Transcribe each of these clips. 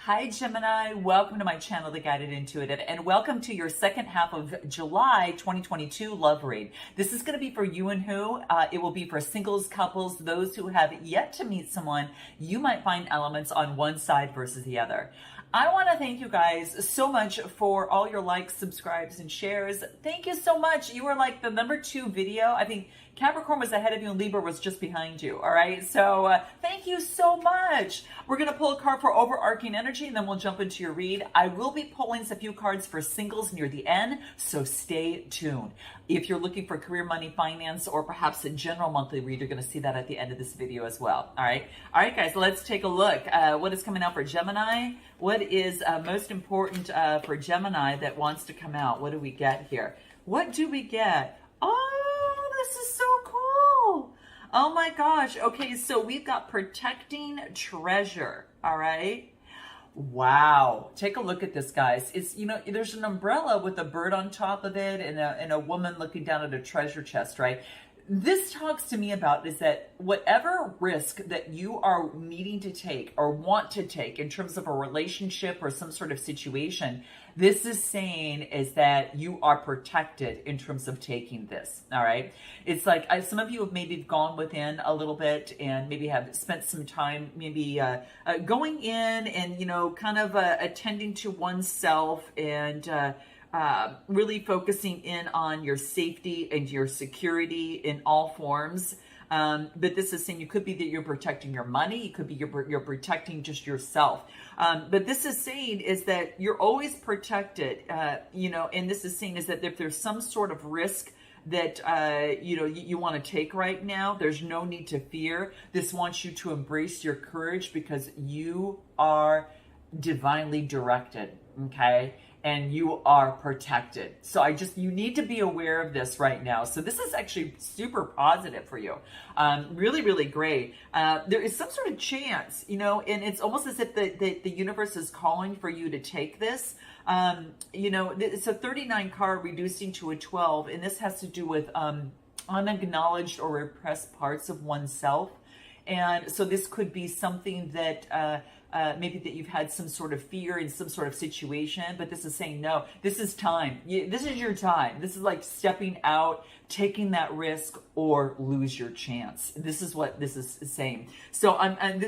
Hi Gemini, welcome to my channel, The Guided Intuitive, and welcome to your second half of July 2022 love read. This is going to be for you and who. It will be for singles, couples, those who have yet to meet someone. You might find elements on one side versus the other. I want to thank you guys so much for all your likes, subscribes, and shares. Thank you so much. You were like the #2 video. I think Capricorn was ahead of you and Libra was just behind you. All right. So thank you so much. We're going to pull a card for overarching energy and then we'll jump into your read. I will be pulling a few cards for singles near the end. So stay tuned. If you're looking for career, money, finance, or perhaps a general monthly read, you're going to see that at the end of this video as well. All right. All right, guys, let's take a look. What is coming out for Gemini? What is most important for Gemini that wants to come out? What do we get here? What do we get? Oh, this is so cool. Oh my gosh. Okay, so we've got protecting treasure. All right. Wow. Take a look at this, guys. It's, you know, there's an umbrella with a bird on top of it and a woman looking down at a treasure chest, right? This talks to me about is that whatever risk that you are needing to take or want to take in terms of a relationship or some sort of situation, this is saying is that you are protected in terms of taking this. All right. It's like some of you have maybe gone within a little bit and maybe have spent some time maybe going in and, you know, kind of attending to oneself and really focusing in on your safety and your security in all forms. But this is saying you could be that you're protecting your money. It could be you're protecting just yourself. But this is saying is that you're always protected, you know, and this is saying is that if there's some sort of risk that, you know, you want to take right now, there's no need to fear. This wants you to embrace your courage because you are divinely directed. Okay. And you are protected. So you need to be aware of this right now. So this is actually super positive for you. Really, really great. There is some sort of chance, you know, and it's almost as if the universe is calling for you to take this. You know, it's a 39 card reducing to a 12, and this has to do with unacknowledged or repressed parts of oneself. And so this could be something that maybe that you've had some sort of fear in some sort of situation, but this is saying, no, this is time. This is your time. This is like stepping out, taking that risk or lose your chance. This is what this is saying. So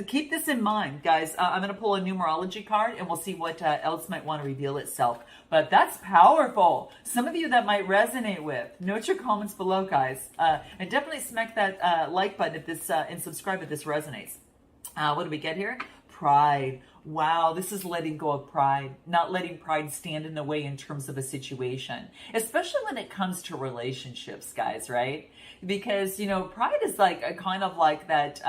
keep this in mind, guys. I'm going to pull a numerology card and we'll see what else might want to reveal itself. But that's powerful. Some of you that might resonate with. Note your comments below, guys. And definitely smack that like button if this and subscribe if this resonates. What do we get here? Pride. Wow, this is letting go of pride, not letting pride stand in the way in terms of a situation, especially when it comes to relationships, guys, right? Because, you know, pride is like a kind of like that,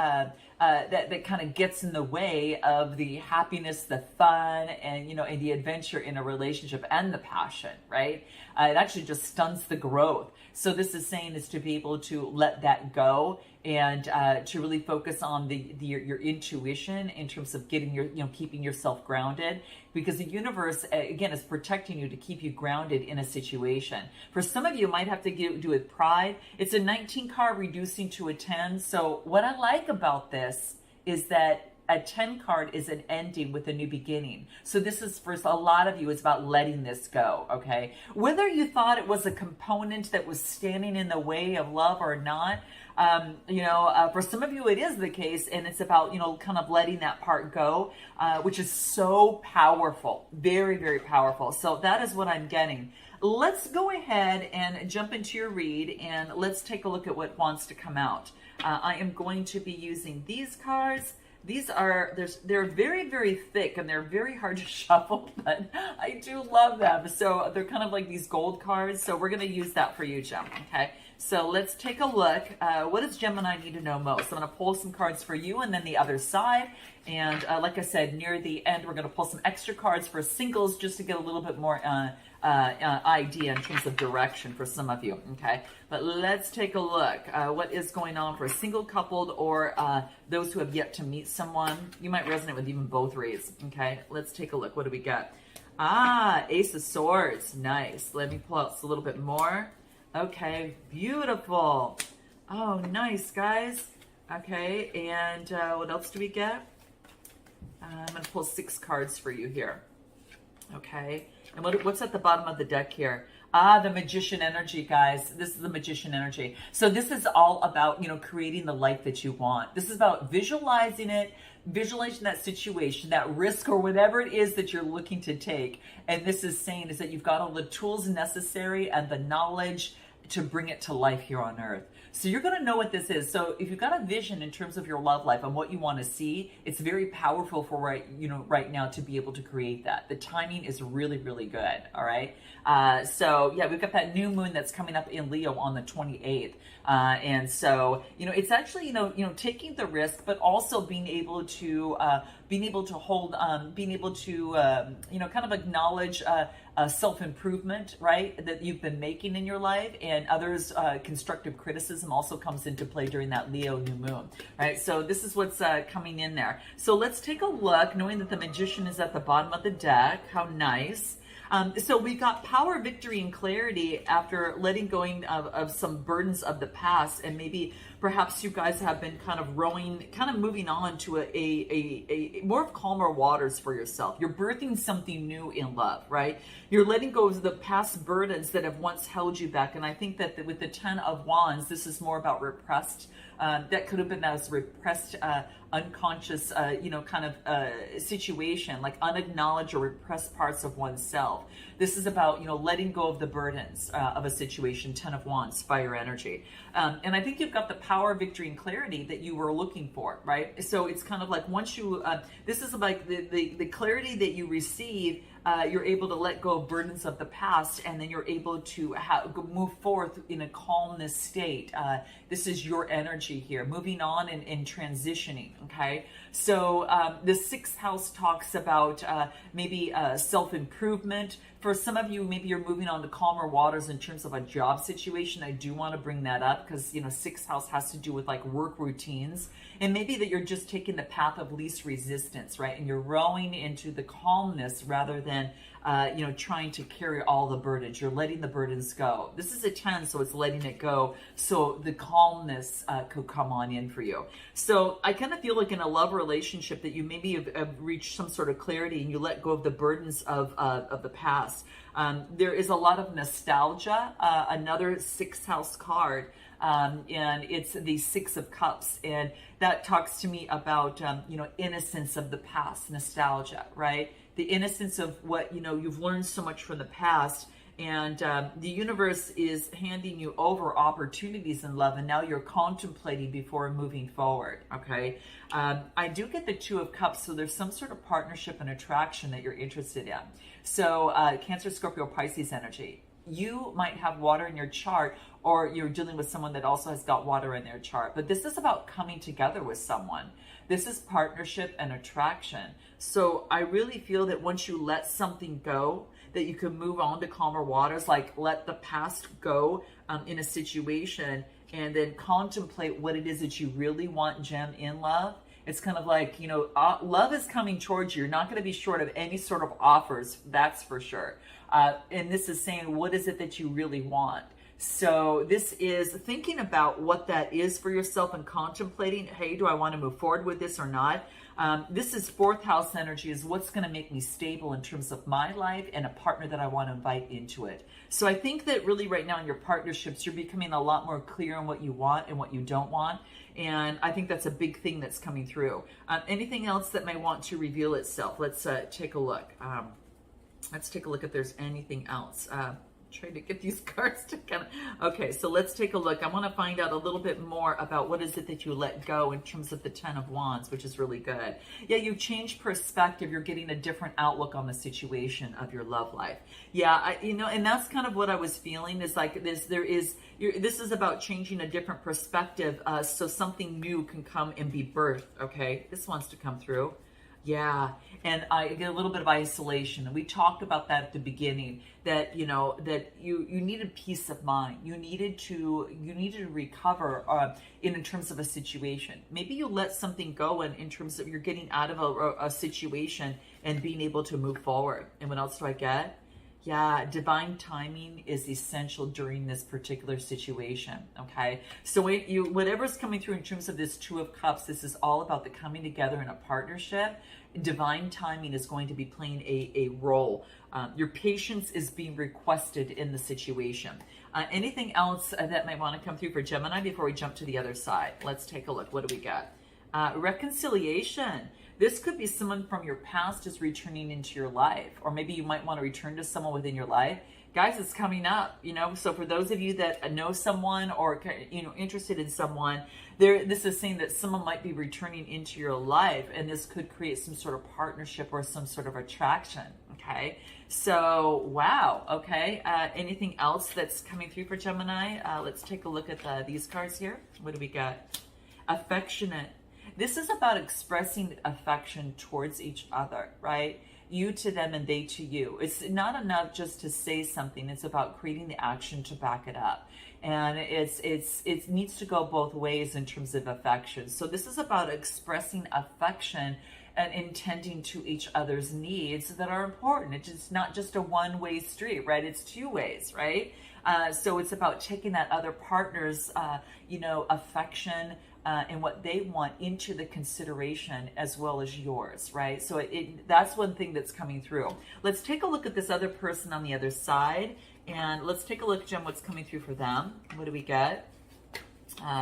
that kind of gets in the way of the happiness, the fun, and, you know, and the adventure in a relationship and the passion, right? It actually just stunts the growth. So this is saying is to be able to let that go and to really focus on your intuition in terms of getting your, you know, keeping yourself grounded, because the universe, again, is protecting you to keep you grounded in a situation. For some of you, it might have to do with pride. It's a 19 card reducing to a 10. So what I like about this is that a 10 card is an ending with a new beginning. So this is, for a lot of you, it's about letting this go, okay? Whether you thought it was a component that was standing in the way of love or not, you know, for some of you it is the case, and it's about, you know, kind of letting that part go, which is so powerful, very, very powerful. So that is what I'm getting. Let's go ahead and jump into your read, and let's take a look at what wants to come out. I am going to be using these cards. These are, they're very, very thick and they're very hard to shuffle, but I do love them. So they're kind of like these gold cards. So we're going to use that for you, Gem. Okay. So let's take a look. What does Gemini need to know most? I'm going to pull some cards for you and then the other side. And like I said, near the end, we're going to pull some extra cards for singles just to get a little bit more idea in terms of direction for some of you. Okay. But let's take a look. What is going on for a single coupled or those who have yet to meet someone? You might resonate with even both reads. Okay. Let's take a look. What do we got? Ace of Swords. Nice. Let me pull out a little bit more. Okay, beautiful. Oh, nice, guys. Okay, and what else do we get? I'm going to pull 6 cards for you here. Okay. And what's at the bottom of the deck here? The Magician energy, guys. This is the Magician energy. So this is all about, creating the life that you want. This is about visualizing it, visualizing that situation, that risk, or whatever it is that you're looking to take. And this is saying is that you've got all the tools necessary and the knowledge to bring it to life here on earth. So you're going to know what this is. So if you've got a vision in terms of your love life and what you want to see, it's very powerful for right now to be able to create that. The timing is really, really good. All right. So yeah, we've got that new moon that's coming up in Leo on the 28th. And so, it's actually, taking the risk, but also being able to hold, kind of acknowledge, self-improvement, right, that you've been making in your life, and others, constructive criticism also comes into play during that Leo new moon, right? So this is what's coming in there. So let's take a look, knowing that the Magician is at the bottom of the deck. How nice. So we got power, victory, and clarity after letting go of some burdens of the past, and maybe perhaps you guys have been kind of moving on to a more of calmer waters for yourself. You're birthing something new in love, right? You're letting go of the past burdens that have once held you back. And I think that with the 10 of Wands, this is more about repressed, that could have been as repressed, unconscious, situation, like unacknowledged or repressed parts of oneself. This is about, letting go of the burdens of a situation. 10 of Wands, fire energy. And I think you've got the power, victory, and clarity that you were looking for, right? So it's kind of like once you, this is like the clarity that you receive, you're able to let go of burdens of the past, and then you're able to move forth in a calmness state. This is your energy here, moving on and transitioning, okay? So the 6th house talks about maybe self-improvement. For some of you, maybe you're moving on to calmer waters in terms of a job situation. I do want to bring that up because, 6th house has to do with like work routines. And maybe that you're just taking the path of least resistance, right? And you're rowing into the calmness rather than, trying to carry all the burdens. You're letting the burdens go. This is a 10, so it's letting it go. So the calmness could come on in for you. So I kind of feel like in a love relationship that you maybe have reached some sort of clarity and you let go of the burdens of the past. There is a lot of nostalgia. Another 6th house card. And it's the 6 of Cups, and that talks to me about innocence of the past, nostalgia, right? The innocence of what you've learned so much from the past, and the universe is handing you over opportunities in love, and now you're contemplating before moving forward. Okay, I do get the 2 of Cups, so there's some sort of partnership and attraction that you're interested in. So Cancer, Scorpio, Pisces energy. You might have water in your chart, or you're dealing with someone that also has got water in their chart. But this is about coming together with someone. This is partnership and attraction. So I really feel that once you let something go, that you can move on to calmer waters, like let the past go in a situation, and then contemplate what it is that you really want, Gem, in love. It's kind of like, love is coming towards you. You're not going to be short of any sort of offers, that's for sure. And this is saying, what is it that you really want? So this is thinking about what that is for yourself and contemplating, hey, do I want to move forward with this or not? This is 4th house energy, is what's going to make me stable in terms of my life and a partner that I want to invite into it. So I think that really right now in your partnerships, you're becoming a lot more clear on what you want and what you don't want. And I think that's a big thing that's coming through. Anything else that may want to reveal itself? Let's take a look. Let's take a look if there's anything else. Trying to get these cards to kind of, okay, so let's take a look. I want to find out a little bit more about what is it that you let go in terms of the 10 of Wands, which is really good. Yeah, you change perspective. You're getting a different outlook on the situation of your love life. Yeah, and that's kind of what I was feeling, is like this is about changing a different perspective, so something new can come and be birthed. Okay, this wants to come through. Yeah, and I get a little bit of isolation, and we talked about that at the beginning. That that you needed peace of mind. You needed to recover in terms of a situation. Maybe you let something go in terms of you're getting out of a situation and being able to move forward. And what else do I get? Yeah, divine timing is essential during this particular situation. Okay, so whatever's coming through in terms of this Two of Cups, this is all about the coming together in a partnership. Divine timing is going to be playing a role. Your patience is being requested in the situation. Anything else that might want to come through for Gemini before we jump to the other side? Let's take a look. What do we got? Reconciliation. This could be someone from your past is returning into your life, or maybe you might want to return to someone within your life. Guys, it's coming up, so for those of you that know someone or, interested in someone, this is saying that someone might be returning into your life, and this could create some sort of partnership or some sort of attraction. Okay. So, wow. Okay. Anything else that's coming through for Gemini? Let's take a look at these cards here. What do we got? Affectionate. This is about expressing affection towards each other, right? You to them and they to you. It's not enough just to say something. It's about creating the action to back it up. And it needs to go both ways in terms of affection. So this is about expressing affection and intending to each other's needs that are important. It's not just a one-way street, right? It's two ways, right? So it's about taking that other partner's, affection and what they want into the consideration as well as yours, right? So that's one thing that's coming through. Let's take a look at this other person on the other side, and let's take a look, Jem, what's coming through for them. What do we get?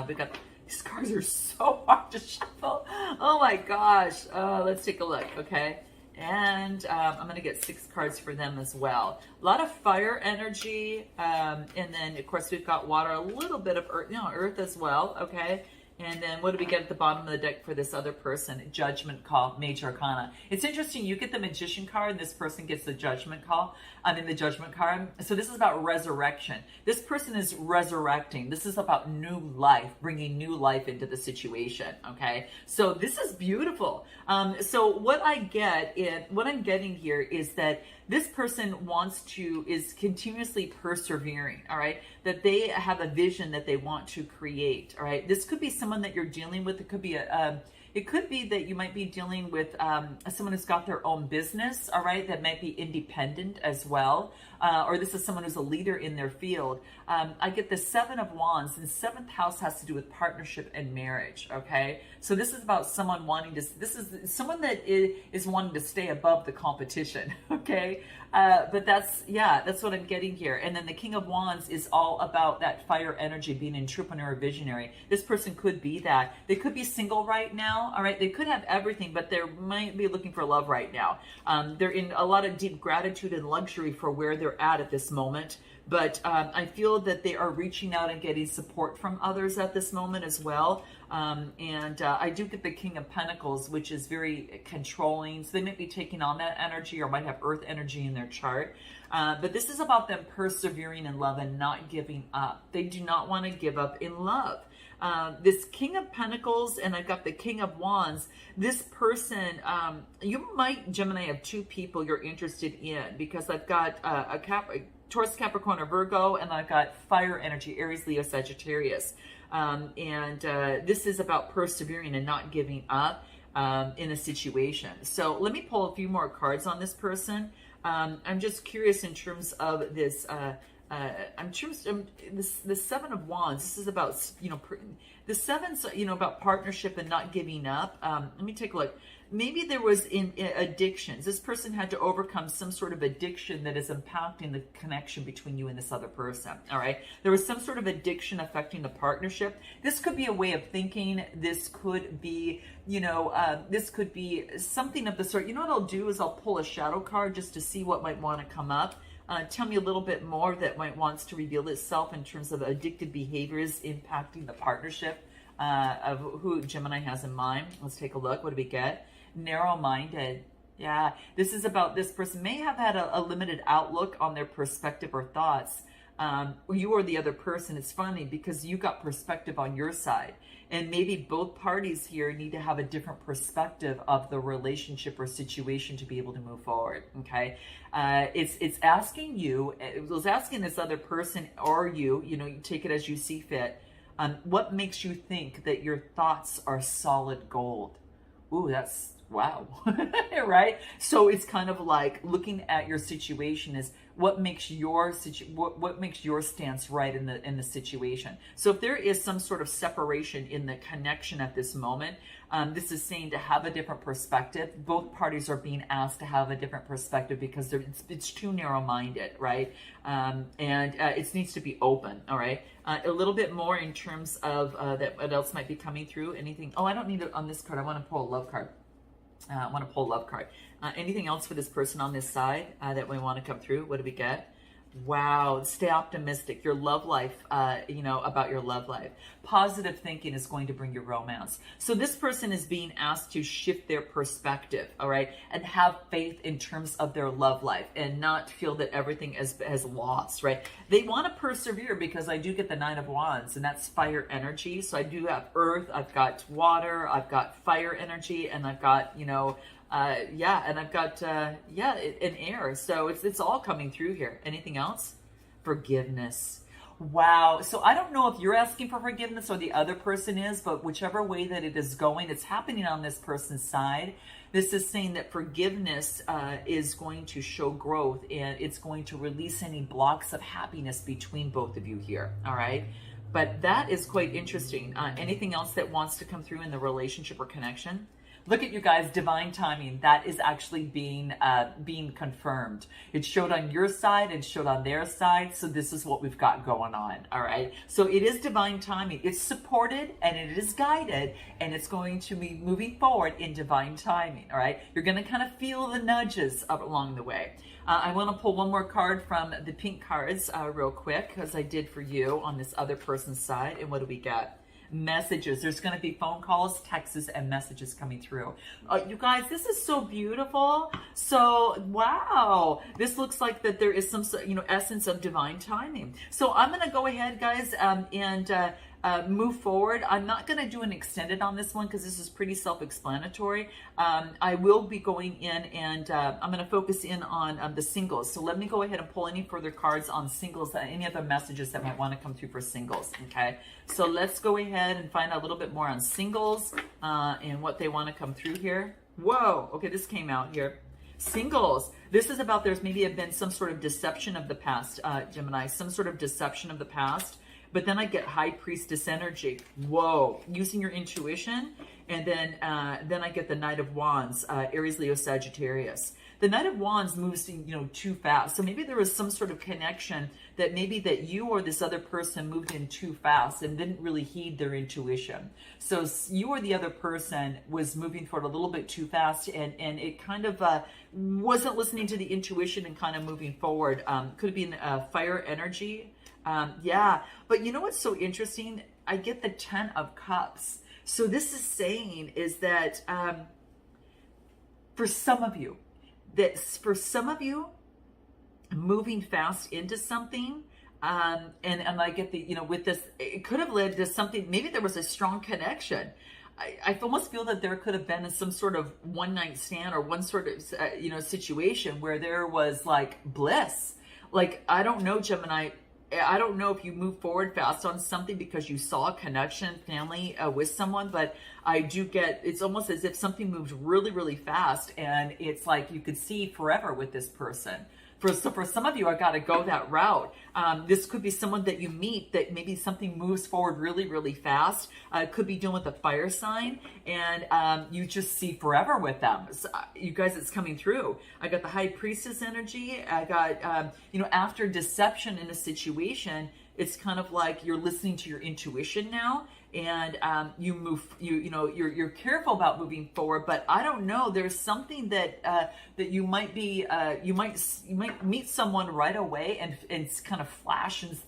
We got, these cards are so hard to shuffle. Oh my gosh. Let's take a look, okay? And I'm going to get 6 cards for them as well. A lot of fire energy, and then of course we've got water, a little bit of earth, earth as well, okay? And then what do we get at the bottom of the deck for this other person? Judgment call, Major Arcana. It's interesting, you get the Magician card, and this person gets the Judgment call. The Judgment card. So this is about resurrection. This person is resurrecting. This is about new life, bringing new life into the situation, okay? So this is beautiful. So what I'm getting here is that this person is continuously persevering, all right? That they have a vision that they want to create, all right? This could be someone that you're dealing with. It could be it could be that you might be dealing with someone who's got their own business, all right, that might be independent as well. Or this is someone who's a leader in their field. I get the 7 of Wands, and 7th house has to do with partnership and marriage, okay? So this is about someone this is someone that is wanting to stay above the competition, okay? But that's what I'm getting here. And then the King of Wands is all about that fire energy, being an entrepreneur, visionary. This person could be that. They could be single right now, all right? They could have everything, but they might be looking for love right now. They're in a lot of deep gratitude and luxury for where they're at this moment. But I feel that they are reaching out and getting support from others at this moment as well. I do get the King of Pentacles, which is very controlling. So they might be taking on that energy or might have earth energy in their chart. But this is about them persevering in love and not giving up. They do not want to give up in love. This King of Pentacles, and I've got the King of Wands. This person, you might, Gemini, have 2 people you're interested in, because I've got Taurus, Capricorn, or Virgo, and I've got fire energy, Aries, Leo, Sagittarius. This is about persevering and not giving up in a situation. So let me pull a few more cards on this person. I'm just curious in terms of this. The 7 of Wands. This is about the 7's about partnership and not giving up. Let me take a look. Maybe there was in addictions. This person had to overcome some sort of addiction that is impacting the connection between you and this other person. All right. There was some sort of addiction affecting the partnership. This could be a way of thinking. This could be, this could be something of the sort. You know what I'll do is I'll pull a shadow card just to see what might want to come up. Tell me a little bit more that might wants to reveal itself in terms of addictive behaviors impacting the partnership of who Gemini has in mind. Let's take a look. What do we get? Narrow-minded. Yeah, this is about this person may have had a limited outlook on their perspective or thoughts. You or the other person. It's funny because you got perspective on your side. And maybe both parties here need to have a different perspective of the relationship or situation to be able to move forward, okay? It's asking you, it was asking this other person or you take it as you see fit, what makes you think that your thoughts are solid gold? Ooh, that's wow. Right? So it's kind of like looking at your situation is what makes your what makes your stance right in the situation. So if there is some sort of separation in the connection at this moment, this is saying to have a different perspective. Both parties are being asked to have a different perspective because it's too narrow-minded, right? And it needs to be open, all right? A little bit more in terms of that. What else might be coming through? Anything? Oh, I don't need it on this card. I want to pull a love card. I want to pull a love card. Anything else for this person on this side that we want to come through? What do we get? Wow, stay optimistic. Your love life, about your love life. Positive thinking is going to bring you romance. So this person is being asked to shift their perspective, all right, and have faith in terms of their love life and not feel that everything has lost, right? They want to persevere because I do get the Nine of Wands, and that's fire energy. So I do have earth, I've got water, I've got fire energy, and I've got, and I've got, an air. So it's all coming through here. Anything else? Forgiveness. Wow. So I don't know if you're asking for forgiveness or the other person is, but whichever way that it is going, it's happening on this person's side. This is saying that forgiveness is going to show growth, and it's going to release any blocks of happiness between both of you here. All right. But that is quite interesting. Anything else that wants to come through in the relationship or connection? Look at you guys, divine timing. That is actually being confirmed. It showed on your side and showed on their side. So this is what we've got going on. All right. So it is divine timing. It's supported and it is guided, and it's going to be moving forward in divine timing. All right. You're going to kind of feel the nudges up along the way. I want to pull one more card from the pink cards real quick, as I did for you on this other person's side. And what do we get? Messages. There's going to be phone calls, texts, and messages coming through. You guys, this is so beautiful. So, wow. This looks like that there is some, essence of divine timing. So I'm going to go ahead, guys, and move forward. I'm not going to do an extended on this one because this is pretty self-explanatory. I will be going in and I'm going to focus in on the singles. So let me go ahead and pull any further cards on singles, any other messages that might want to come through for singles. Okay, so let's go ahead and find out a little bit more on singles and what they want to come through here. Whoa, okay, this came out here. Singles. This is about there's maybe been some sort of deception of the past, Gemini, some sort of deception of the past. But then I get High Priestess energy. Whoa, using your intuition. And then I get the Knight of Wands, Aries, Leo, Sagittarius. The Knight of Wands moves, too fast. So maybe there was some sort of connection that maybe that you or this other person moved in too fast and didn't really heed their intuition. So you or the other person was moving forward a little bit too fast, and it kind of wasn't listening to the intuition and kind of moving forward. Could be fire energy. But you know what's so interesting? I get the 10 of Cups. So this is saying is that for some of you, moving fast into something, and I get the, with this, it could have led to something, maybe there was a strong connection. I almost feel that there could have been some sort of one night stand or one sort of, situation where there was like bliss. Like, I don't know, Gemini, I don't know if you move forward fast on something because you saw a connection, family with someone, but I do get, it's almost as if something moves really, really fast, and it's like you could see forever with this person. For some of you, I got to go that route. This could be someone that you meet that maybe something moves forward really, really fast. It could be dealing with a fire sign, and you just see forever with them. So, you guys, it's coming through. I got the High Priestess energy. I got, after deception in a situation, it's kind of like you're listening to your intuition now, and you're careful about moving forward. But I don't know, there's something that that you might be you might meet someone right away, and it's kind of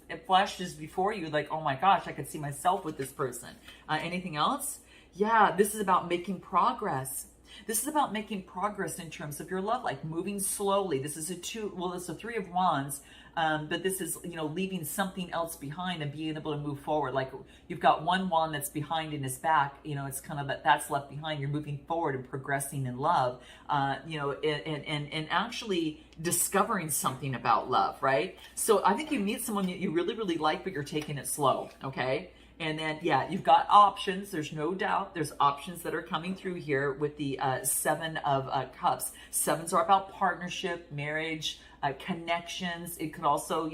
it flashes before you like, oh my gosh, I could see myself with this person. Anything else? Yeah, this is about making progress. This is about making progress in terms of your love, like moving slowly. This is it's a 3 of Wands, but this is, leaving something else behind and being able to move forward. Like you've got one wand that's behind in his back, it's kind of that's left behind. You're moving forward and progressing in love, and actually discovering something about love, right? So I think you meet someone that you really, really like, but you're taking it slow, okay? And then, yeah, you've got options. There's no doubt. There's options that are coming through here with the Seven of Cups. Sevens are about partnership, marriage, connections. It could also,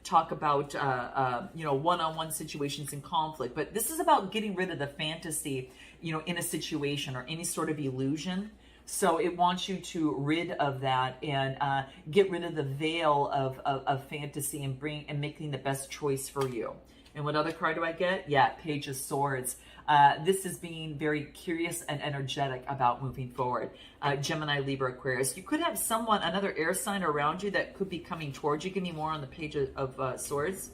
talk about, one-on-one situations in conflict. But this is about getting rid of the fantasy, in a situation or any sort of illusion. So it wants you to rid of that and get rid of the veil of fantasy and making the best choice for you. And what other card do I get? Yeah, Page of Swords. This is being very curious and energetic about moving forward. Gemini, Libra, Aquarius. You could have someone, another air sign around you that could be coming towards you. Give me more on the Page of Swords.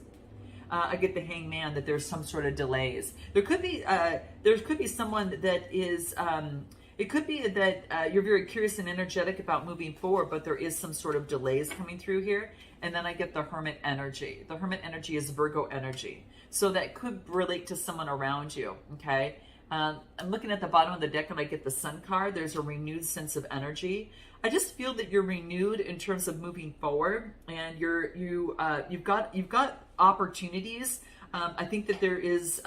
I get the Hangman, that there's some sort of delays. There could be someone that is... it could be that you're very curious and energetic about moving forward, but there is some sort of delays coming through here. And then I get the Hermit energy. The Hermit energy is Virgo energy. So that could relate to someone around you, okay? I'm looking at the bottom of the deck and I get the Sun card. There's a renewed sense of energy. I just feel that you're renewed in terms of moving forward, and you've got opportunities. I think that there is,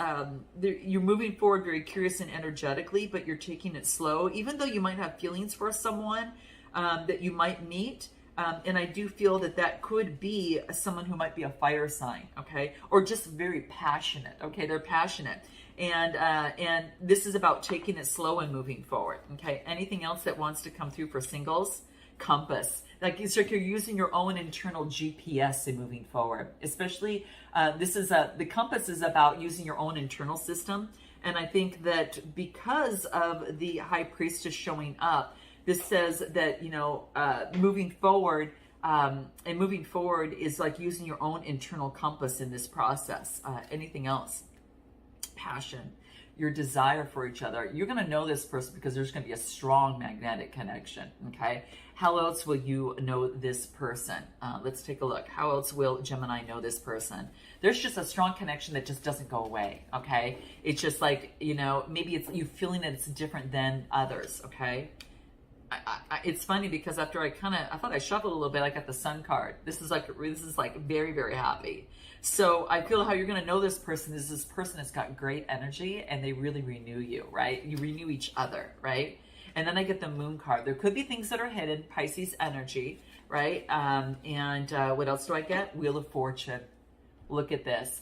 you're moving forward very curious and energetically, but you're taking it slow, even though you might have feelings for someone that you might meet. And I do feel that could be someone who might be a fire sign, okay? Or just very passionate, okay? They're passionate. And this is about taking it slow and moving forward, okay? Anything else that wants to come through for singles? Compass. Like it's like you're using your own internal GPS in moving forward. Especially, the compass is about using your own internal system. And I think that because of the High Priestess showing up, this says that, moving forward, and moving forward is like using your own internal compass in this process. Anything else? Passion, your desire for each other. You're going to know this person because there's going to be a strong magnetic connection, okay? How else will you know this person? Let's take a look. How else will Gemini know this person? There's just a strong connection that just doesn't go away, okay? It's just like, maybe it's you feeling that it's different than others, okay? It's funny because after I thought I shuffled a little bit, I got the Sun card. This is like very, very happy. So I feel how you're going to know this person is this person has got great energy and they really renew you, right? You renew each other, right? And then I get the Moon card. There could be things that are hidden, Pisces energy, right? What else do I get? Wheel of Fortune. Look at this.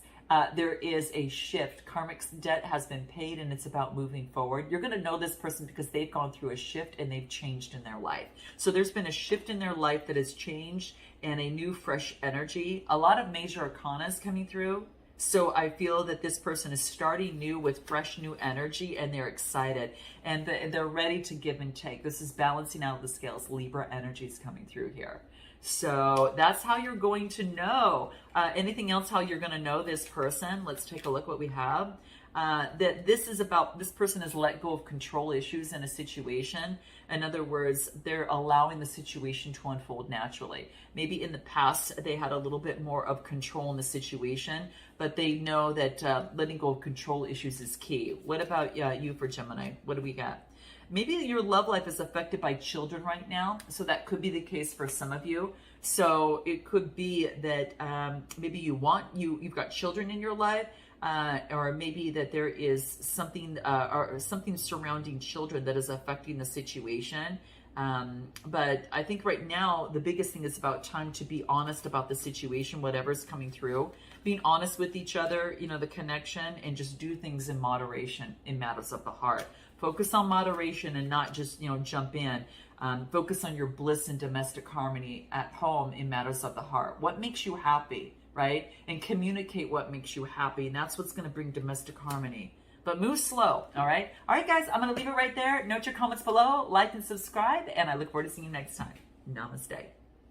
There is a shift. Karmic debt has been paid and it's about moving forward. You're going to know this person because they've gone through a shift and they've changed in their life. So there's been a shift in their life that has changed and a new fresh energy. A lot of major arcana is coming through. So I feel that this person is starting new with fresh new energy and they're excited and they're ready to give and take. This is balancing out the scales. Libra energy is coming through here. So that's how you're going to know. Anything else how you're going to know this person? Let's take a look what we have. That this is about, this person has let go of control issues in a situation. In other words, they're allowing the situation to unfold naturally. Maybe in the past, they had a little bit more of control in the situation, but they know that letting go of control issues is key. What about you for Gemini? What do we got? Maybe your love life is affected by children right now. So that could be the case for some of you. So it could be that maybe you've got children in your life, or maybe that there is something surrounding children that is affecting the situation. But I think right now, the biggest thing is about time to be honest about the situation, whatever's coming through, being honest with each other, the connection, and just do things in moderation in matters of the heart. Focus on moderation and not just, jump in. Focus on your bliss and domestic harmony at home in matters of the heart. What makes you happy, right? And communicate what makes you happy. And that's what's going to bring domestic harmony. But move slow, all right? All right, guys, I'm going to leave it right there. Note your comments below, like and subscribe, and I look forward to seeing you next time. Namaste.